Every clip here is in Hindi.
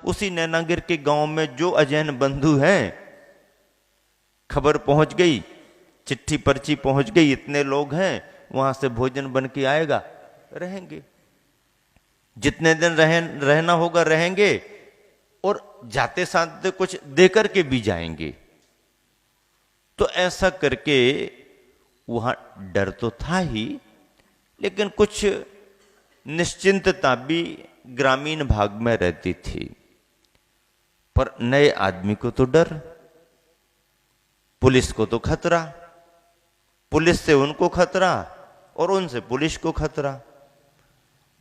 उसी नैनागिर के गांव में जो अजैन बंधु हैं, खबर पहुंच गई, चिट्ठी पर्ची पहुंच गई, इतने लोग हैं, वहां से भोजन बन के आएगा, रहेंगे। जितने दिन रहना होगा रहेंगे, और जाते साथ कुछ देकर के भी जाएंगे। तो ऐसा करके वहां डर तो था ही, लेकिन कुछ निश्चिंतता भी ग्रामीण भाग में रहती थी। पर नए आदमी को तो डर, पुलिस को तो खतरा, पुलिस से उनको खतरा और उनसे पुलिस को खतरा।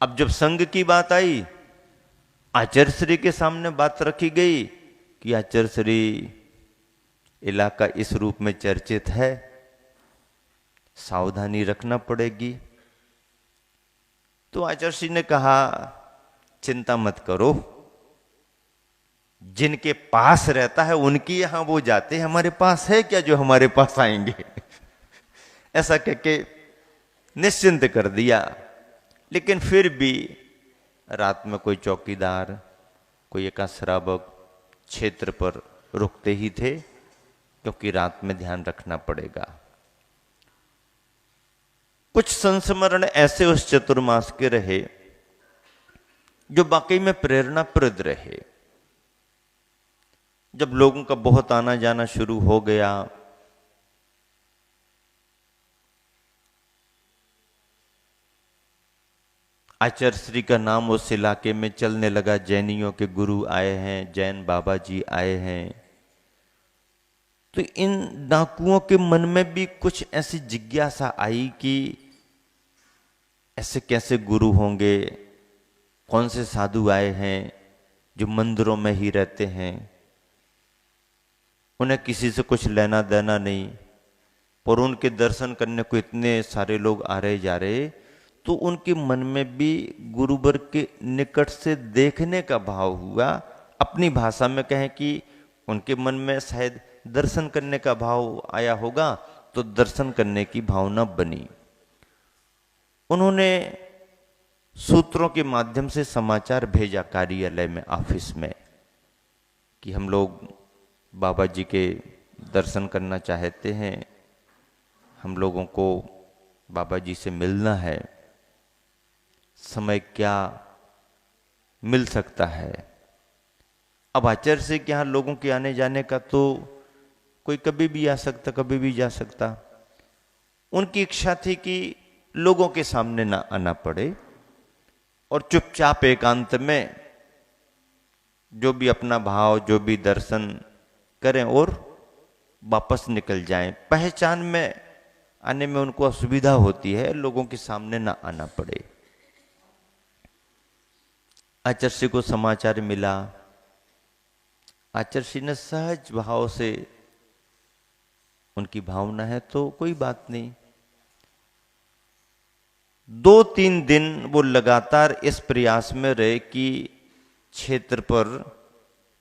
अब जब संघ की बात आई, आचार्य श्री के सामने बात रखी गई कि आचार्य श्री, इलाका इस रूप में चर्चित है, सावधानी रखना पड़ेगी। तो आचार्य श्री ने कहा, चिंता मत करो, जिनके पास रहता है उनकी यहां वो जाते हैं, हमारे पास है क्या जो हमारे पास आएंगे। ऐसा कह के निश्चिंत कर दिया। लेकिन फिर भी रात में कोई चौकीदार, कोई एकाश्रावक क्षेत्र पर रुकते ही थे, क्योंकि रात में ध्यान रखना पड़ेगा। कुछ संस्मरण ऐसे उस चतुर्मास के रहे जो वाकई में प्रेरणाप्रद रहे। जब लोगों का बहुत आना जाना शुरू हो गया, आचार्य श्री का नाम उस इलाके में चलने लगा, जैनियों के गुरु आए हैं, जैन बाबा जी आए हैं, तो इन डाकुओं के मन में भी कुछ ऐसी जिज्ञासा आई कि ऐसे कैसे गुरु होंगे, कौन से साधु आए हैं जो मंदिरों में ही रहते हैं, उन्हें किसी से कुछ लेना देना नहीं, पर उनके दर्शन करने को इतने सारे लोग आ रहे जा रहे, तो उनके मन में भी गुरुवर के निकट से देखने का भाव हुआ। अपनी भाषा में कहें कि उनके मन में शायद दर्शन करने का भाव आया होगा, तो दर्शन करने की भावना बनी। उन्होंने सूत्रों के माध्यम से समाचार भेजा कार्यालय में, ऑफिस में, कि हम लोग बाबा जी के दर्शन करना चाहते हैं, हम लोगों को बाबा जी से मिलना है, समय क्या मिल सकता है। अब आचार्य से कि यहाँ लोगों के आने जाने का तो कोई कभी भी आ सकता, कभी भी जा सकता। उनकी इच्छा थी कि लोगों के सामने ना आना पड़े और चुपचाप एकांत में जो भी अपना भाव, जो भी दर्शन करें और वापस निकल जाएं। पहचान में आने में उनको असुविधा होती है, लोगों के सामने ना आना पड़े। आचार्य को समाचार मिला। आचार्य ने सहज भाव से, उनकी भावना है तो कोई बात नहीं। 2-3 दिन वो लगातार इस प्रयास में रहे कि क्षेत्र पर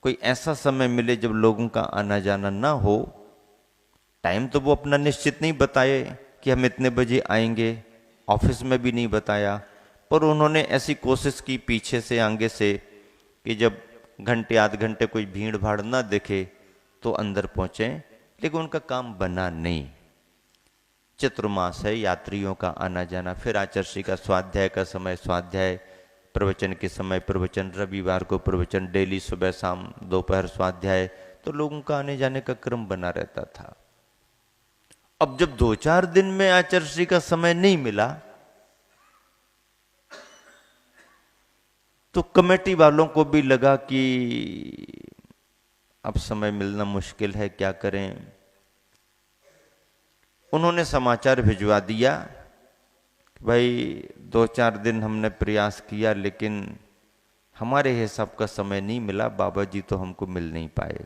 कोई ऐसा समय मिले जब लोगों का आना जाना ना हो। टाइम तो वो अपना निश्चित नहीं बताए कि हम इतने बजे आएंगे, ऑफिस में भी नहीं बताया, पर उन्होंने ऐसी कोशिश की पीछे से, आगे से, कि जब घंटे आध घंटे कोई भीड़ भाड़ ना दिखे तो अंदर पहुंचे। लेकिन उनका काम बना नहीं। चतुर्मास है, यात्रियों का आना जाना, फिर आचार्य का स्वाध्याय का समय स्वाध्याय, प्रवचन के समय प्रवचन, रविवार को प्रवचन, डेली सुबह शाम दोपहर स्वाध्याय, तो लोगों का आने जाने का क्रम बना रहता था। अब जब 2-4 दिन में आचार्य का समय नहीं मिला, तो कमेटी वालों को भी लगा कि अब समय मिलना मुश्किल है, क्या करें। उन्होंने समाचार भिजवा दिया, भाई 2-4 दिन हमने प्रयास किया लेकिन हमारे हिसाब का समय नहीं मिला, बाबा जी तो हमको मिल नहीं पाए।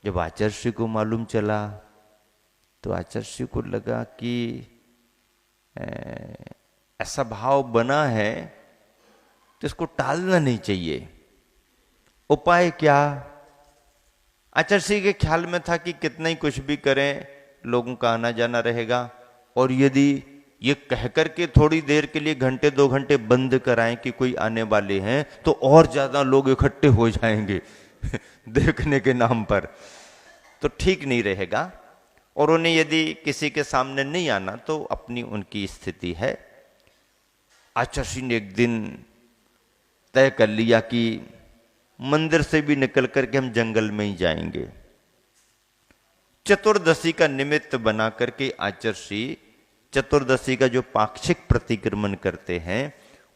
जब आचार्य को मालूम चला तो आचार्य को लगा कि ऐसा भाव बना है तो इसको टालना नहीं चाहिए। उपाय क्या? आचार्य के ख्याल में था कि कितना ही कुछ भी करें लोगों का आना जाना रहेगा, और यदि ये कहकर के थोड़ी देर के लिए घंटे 2 घंटे बंद कराएं कि कोई आने वाले हैं, तो और ज्यादा लोग इकट्ठे हो जाएंगे देखने के नाम पर, तो ठीक नहीं रहेगा। और उन्हें यदि किसी के सामने नहीं आना तो अपनी उनकी स्थिति है। आचार्य ने एक दिन तय कर लिया कि मंदिर से भी निकल करके हम जंगल में ही जाएंगे। चतुर्दशी का निमित्त बना करके आचार्य चतुर्दशी का जो पाक्षिक प्रतिक्रमण करते हैं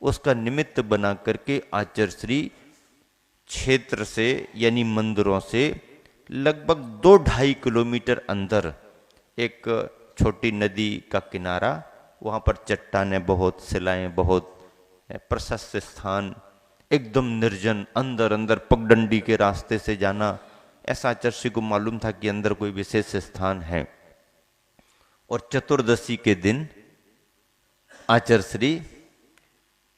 उसका निमित्त बना करके आचार्य क्षेत्र से यानी मंदिरों से लगभग 2-2.5 किलोमीटर अंदर एक छोटी नदी का किनारा, वहां पर चट्टानें बहुत, शिलाएं बहुत, प्रशस्त स्थान, एकदम निर्जन, अंदर अंदर पगडंडी के रास्ते से जाना, ऐसा आचार्य को मालूम था कि अंदर कोई विशेष स्थान है। और चतुर्दशी के दिन आचार्य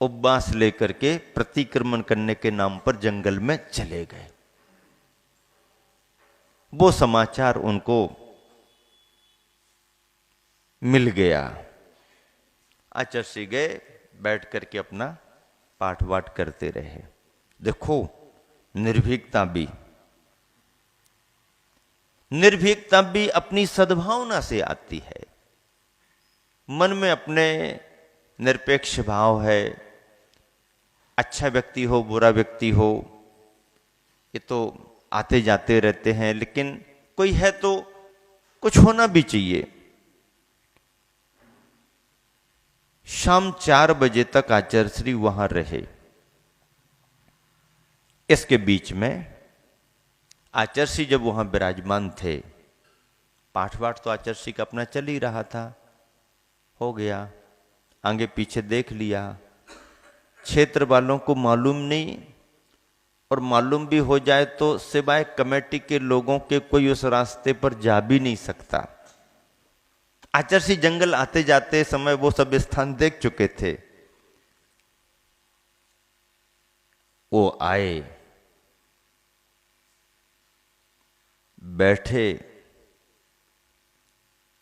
उपवास लेकर के प्रतिक्रमण करने के नाम पर जंगल में चले गए। वो समाचार उनको मिल गया। आचार्य गए, बैठ करके अपना पाठ वाठ करते रहे। देखो निर्भीकता भी अपनी सद्भावना से आती है। मन में अपने निरपेक्ष भाव है, अच्छा व्यक्ति हो बुरा व्यक्ति हो, ये तो आते जाते रहते हैं, लेकिन कोई है तो कुछ होना भी चाहिए। शाम 4 बजे तक आचार्य वहां रहे। इसके बीच में आचार्य जब वहां विराजमान थे, पाठ वाठ तो आचार्य का अपना चल ही रहा था, हो गया, आगे पीछे देख लिया। क्षेत्र वालों को मालूम नहीं, और मालूम भी हो जाए तो सिवाय कमेटी के लोगों के कोई उस रास्ते पर जा भी नहीं सकता। आचार्य जंगल आते जाते समय वो सब स्थान देख चुके थे। वो आए, बैठे,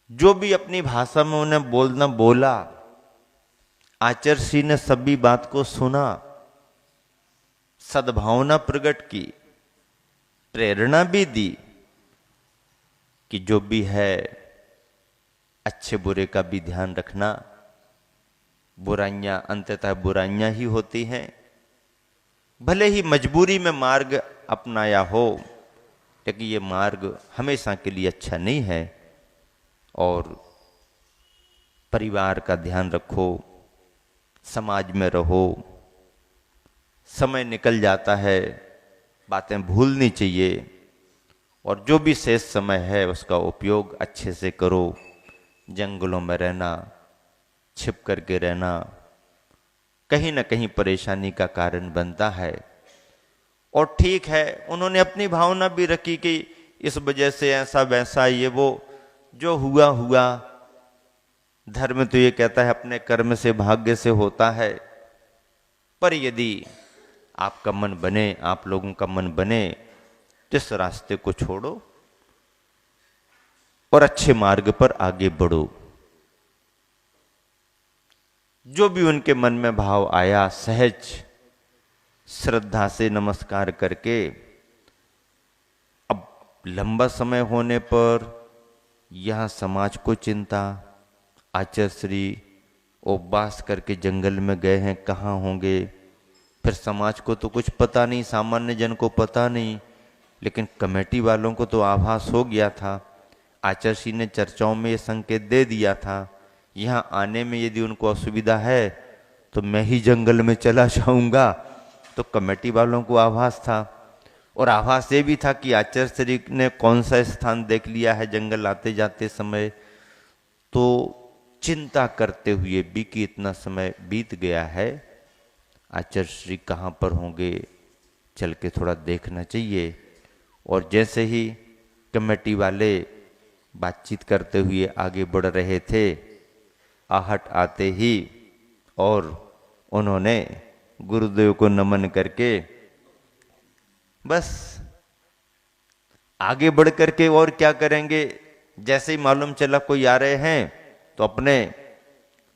जो भी अपनी भाषा में उन्हें बोलना बोला। आचार्य ने सभी बात को सुना, सद्भावना प्रकट की, प्रेरणा भी दी कि जो भी है अच्छे बुरे का भी ध्यान रखना। बुराइयां अंततः बुराइयां ही होती हैं। भले ही मजबूरी में मार्ग अपनाया हो, लेकिन ये मार्ग हमेशा के लिए अच्छा नहीं है। और परिवार का ध्यान रखो, समाज में रहो। समय निकल जाता है, बातें भूलनी चाहिए, और जो भी शेष समय है उसका उपयोग अच्छे से करो। जंगलों में रहना, छिप करके रहना कहीं ना कहीं परेशानी का कारण बनता है। और ठीक है, उन्होंने अपनी भावना भी रखी कि इस वजह से ऐसा वैसा, ये वो, जो हुआ हुआ। धर्म तो ये कहता है अपने कर्म से भाग्य से होता है। पर यदि आपका मन बने, आप लोगों का मन बने, तो इस रास्ते को छोड़ो और अच्छे मार्ग पर आगे बढ़ो। जो भी उनके मन में भाव आया, सहज श्रद्धा से नमस्कार करके, अब लंबा समय होने पर यह समाज को चिंता। आचार्य उपवास करके जंगल में गए हैं, कहाँ होंगे, फिर समाज को तो कुछ पता नहीं, सामान्य जन को पता नहीं, लेकिन कमेटी वालों को तो आभास हो गया था। आचार्य ने चर्चाओं में ये संकेत दे दिया था, यहाँ आने में यदि उनको असुविधा है तो मैं ही जंगल में चला जाऊंगा। तो कमेटी वालों को आभास था, और आभास ये भी था कि आचार्य ने कौन सा स्थान देख लिया है जंगल आते जाते समय। तो चिंता करते हुए भी कि इतना समय बीत गया है, आचार्य श्री कहाँ पर होंगे, चल के थोड़ा देखना चाहिए। और जैसे ही कमेटी वाले बातचीत करते हुए आगे बढ़ रहे थे, आहट आते ही और उन्होंने गुरुदेव को नमन करके बस आगे बढ़ करके, और क्या करेंगे, जैसे ही मालूम चला कोई आ रहे हैं तो अपने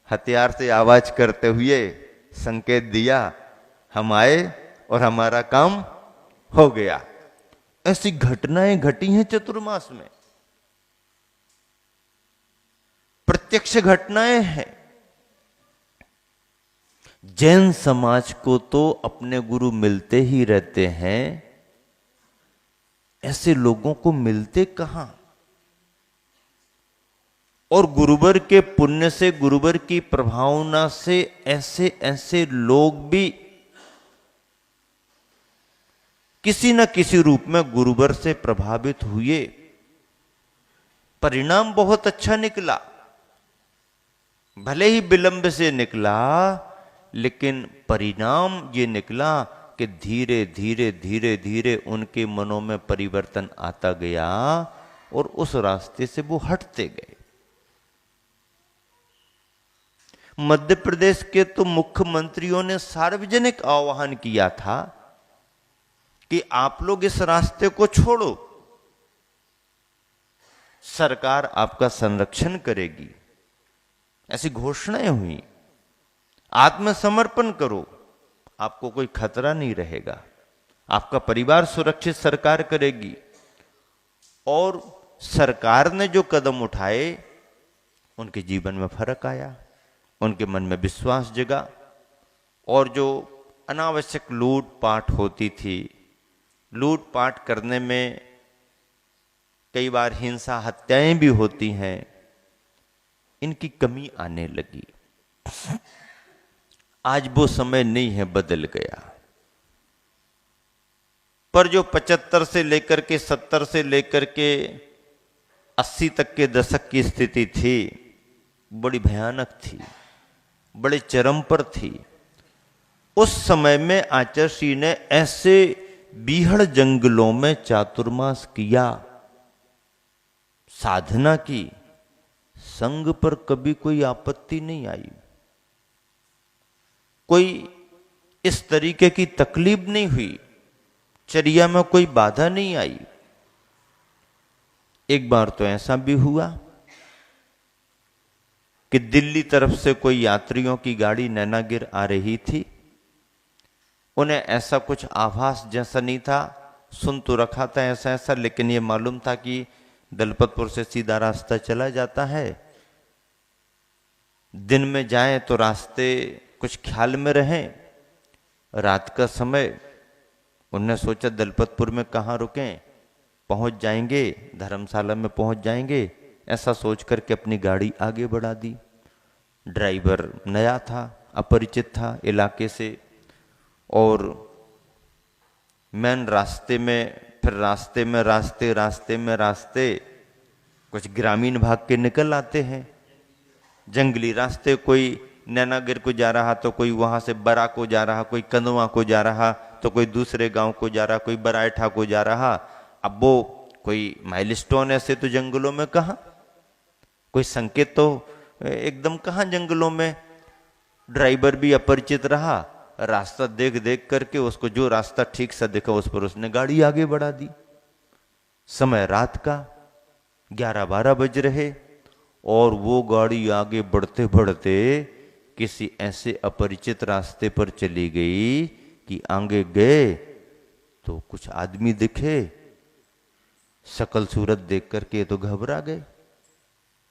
हथियार से आवाज करते हुए संकेत दिया, हम आए और हमारा काम हो गया। ऐसी घटनाएं घटी हैं चतुर्मास में, प्रत्यक्ष घटनाएं हैं। जैन समाज को तो अपने गुरु मिलते ही रहते हैं, ऐसे लोगों को मिलते कहां। और गुरुवर के पुण्य से, गुरुवर की प्रभावना से ऐसे ऐसे लोग भी किसी न किसी रूप में गुरुवर से प्रभावित हुए। परिणाम बहुत अच्छा निकला, भले ही विलंब से निकला, लेकिन परिणाम ये निकला कि धीरे धीरे धीरे धीरे उनके मनों में परिवर्तन आता गया और उस रास्ते से वो हटते गए। मध्य प्रदेश के तो मुख्यमंत्रियों ने सार्वजनिक आह्वान किया था कि आप लोग इस रास्ते को छोड़ो, सरकार आपका संरक्षण करेगी, ऐसी घोषणाएं हुई। आत्मसमर्पण करो, आपको कोई खतरा नहीं रहेगा, आपका परिवार सुरक्षित सरकार करेगी। और सरकार ने जो कदम उठाए, उनके जीवन में फर्क आया, उनके मन में विश्वास जगा। और जो अनावश्यक लूटपाट होती थी, लूटपाट करने में कई बार हिंसा, हत्याएं भी होती हैं, इनकी कमी आने लगी। आज वो समय नहीं है, बदल गया। पर जो 75 से लेकर के 70 से लेकर के 80 तक के दशक की स्थिति थी, बड़ी भयानक थी, बड़े चरम पर थी। उस समय में आचार्य ने ऐसे बीहड़ जंगलों में चातुर्मास किया, साधना की, संग पर कभी कोई आपत्ति नहीं आई, कोई इस तरीके की तकलीफ नहीं हुई, चर्या में कोई बाधा नहीं आई। एक बार तो ऐसा भी हुआ कि दिल्ली तरफ से कोई यात्रियों की गाड़ी नैनागिर आ रही थी। उन्हें ऐसा कुछ आभास जैसा नहीं था, सुन तो रखा था ऐसा ऐसा, लेकिन ये मालूम था कि दलपतपुर से सीधा रास्ता चला जाता है। दिन में जाएं तो रास्ते कुछ ख्याल में रहें। रात का समय, उन्होंने सोचा दलपतपुर में कहाँ रुकें, पहुंच जाएंगे, धर्मशाला में पहुंच जाएंगे, ऐसा सोच करके अपनी गाड़ी आगे बढ़ा दी। ड्राइवर नया था, अपरिचित था इलाके से, और मेन रास्ते में, फिर रास्ते में रास्ते, रास्ते में रास्ते, कुछ ग्रामीण भाग के निकल आते हैं, जंगली रास्ते। कोई नैनागिर को जा रहा तो कोई वहां से बरा को जा रहा, कोई कंदवा को जा रहा, तो कोई दूसरे गांव को जा रहा, कोई बरायठा को जा रहा। अब वो कोई माइलस्टोन ऐसे तो जंगलों में कहाँ, कोई संकेत तो एकदम कहाँ जंगलों में। ड्राइवर भी अपरिचित रहा, रास्ता देख देख करके उसको जो रास्ता ठीक सा दिखा उस पर उसने गाड़ी आगे बढ़ा दी। समय रात का 11-12 बज रहे, और वो गाड़ी आगे बढ़ते बढ़ते किसी ऐसे अपरिचित रास्ते पर चली गई कि आगे गए तो कुछ आदमी दिखे। शकल सूरत देख करके तो घबरा गए,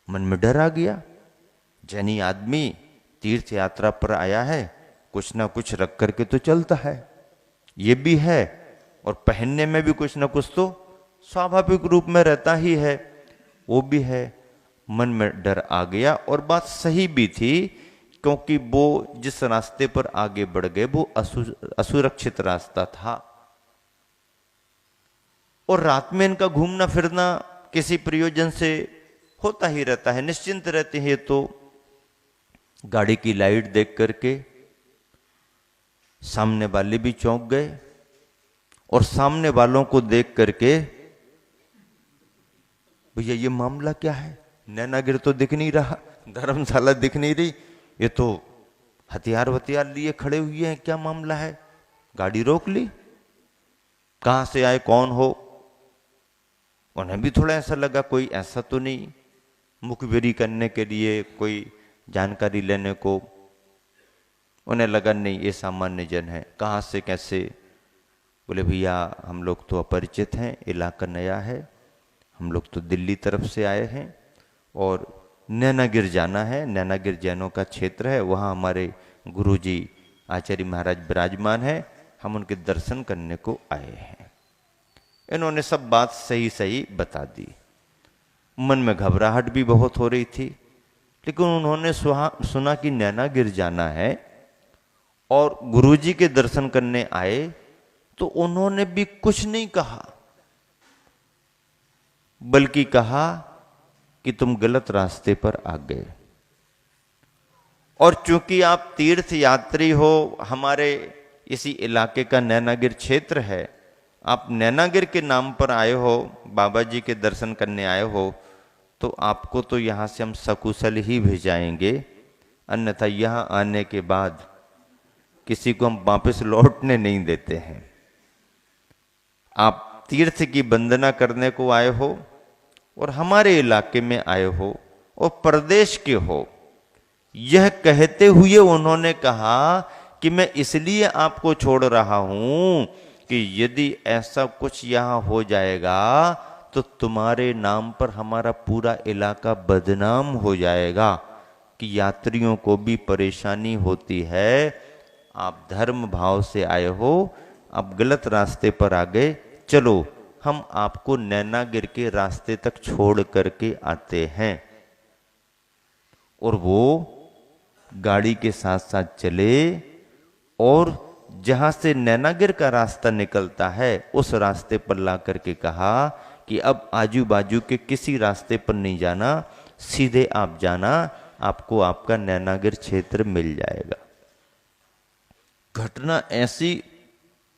मन में डर आ गया। जैनी आदमी तीर्थ यात्रा पर आया है, कुछ ना कुछ रख करके तो चलता है, ये भी है, और पहनने में भी कुछ ना कुछ तो स्वाभाविक रूप में रहता ही है, वो भी है। मन में डर आ गया, और बात सही भी थी, क्योंकि वो जिस रास्ते पर आगे बढ़ गए वो असुरक्षित रास्ता था। और रात में इनका घूमना फिरना किसी प्रयोजन से होता ही रहता है, निश्चिंत रहते हैं। तो गाड़ी की लाइट देख करके सामने वाले भी चौंक गए, और सामने वालों को देख करके, भैया ये मामला क्या है, नैनागिर तो दिख नहीं रहा, धर्मशाला दिख नहीं रही, ये तो हथियार वथियार लिए खड़े हुए हैं, क्या मामला है। गाड़ी रोक ली, कहां से आए, कौन हो। उन्हें भी थोड़ा ऐसा लगा कोई ऐसा तो नहीं मुखबिरी करने के लिए कोई जानकारी लेने को। उन्हें लगा नहीं ये सामान्य जन है, कहाँ से कैसे। बोले भैया हम लोग तो अपरिचित हैं, इलाका नया है, हम लोग तो दिल्ली तरफ से आए हैं और नैनागिर जाना है, नैनागिर जैनों का क्षेत्र है, वहाँ हमारे गुरुजी आचार्य महाराज विराजमान है, हम उनके दर्शन करने को आए हैं। इन्होंने सब बात सही सही बता दी। मन में घबराहट भी बहुत हो रही थी, लेकिन उन्होंने सुना कि नैनागिर जाना है और गुरुजी के दर्शन करने आए, तो उन्होंने भी कुछ नहीं कहा, बल्कि कहा कि तुम गलत रास्ते पर आ गए। और चूंकि आप तीर्थ यात्री हो, हमारे इसी इलाके का नैनागिर क्षेत्र है, आप नैनागिर के नाम पर आए हो, बाबा जी के दर्शन करने आए हो, तो आपको तो यहाँ से हम सकुशल ही भेजाएंगे, अन्यथा यहाँ आने के बाद किसी को हम वापस लौटने नहीं देते हैं। आप तीर्थ की वंदना करने को आए हो और हमारे इलाके में आए हो और प्रदेश के हो। यह कहते हुए उन्होंने कहा कि मैं इसलिए आपको छोड़ रहा हूं कि यदि ऐसा कुछ यहां हो जाएगा तो तुम्हारे नाम पर हमारा पूरा इलाका बदनाम हो जाएगा, कि यात्रियों को भी परेशानी होती है। आप धर्म भाव से आए हो, आप गलत रास्ते पर आ गए, चलो हम आपको नैनागिर के रास्ते तक छोड़ करके आते हैं। और वो गाड़ी के साथ साथ चले और जहां से नैनागिर का रास्ता निकलता है उस रास्ते पर ला करके कहा कि अब आजू बाजू के किसी रास्ते पर नहीं जाना, सीधे आप जाना, आपको आपका नैनागिर क्षेत्र मिल जाएगा। घटना ऐसी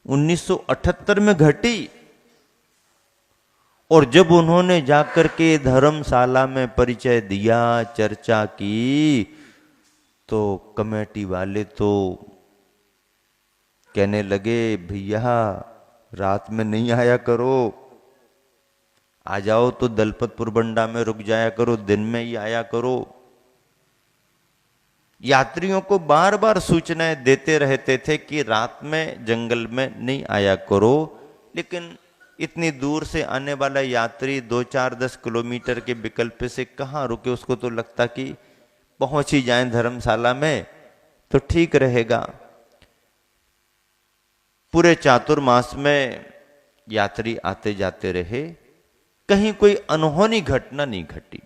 1978 में घटी। और जब उन्होंने जाकर के धर्मशाला में परिचय दिया, चर्चा की, तो कमेटी वाले तो कहने लगे भैया रात में नहीं आया करो, आ जाओ तो दलपतपुर बंडा में रुक जाया करो, दिन में ही आया करो। यात्रियों को बार बार सूचनाएं देते रहते थे कि रात में जंगल में नहीं आया करो, लेकिन इतनी दूर से आने वाला यात्री 2-4-10 किलोमीटर के विकल्प से कहाँ रुके, उसको तो लगता कि पहुंच ही जाएं धर्मशाला में तो ठीक रहेगा। पूरे चातुर्मास में यात्री आते जाते रहे, कहीं कोई अनहोनी घटना नहीं घटी।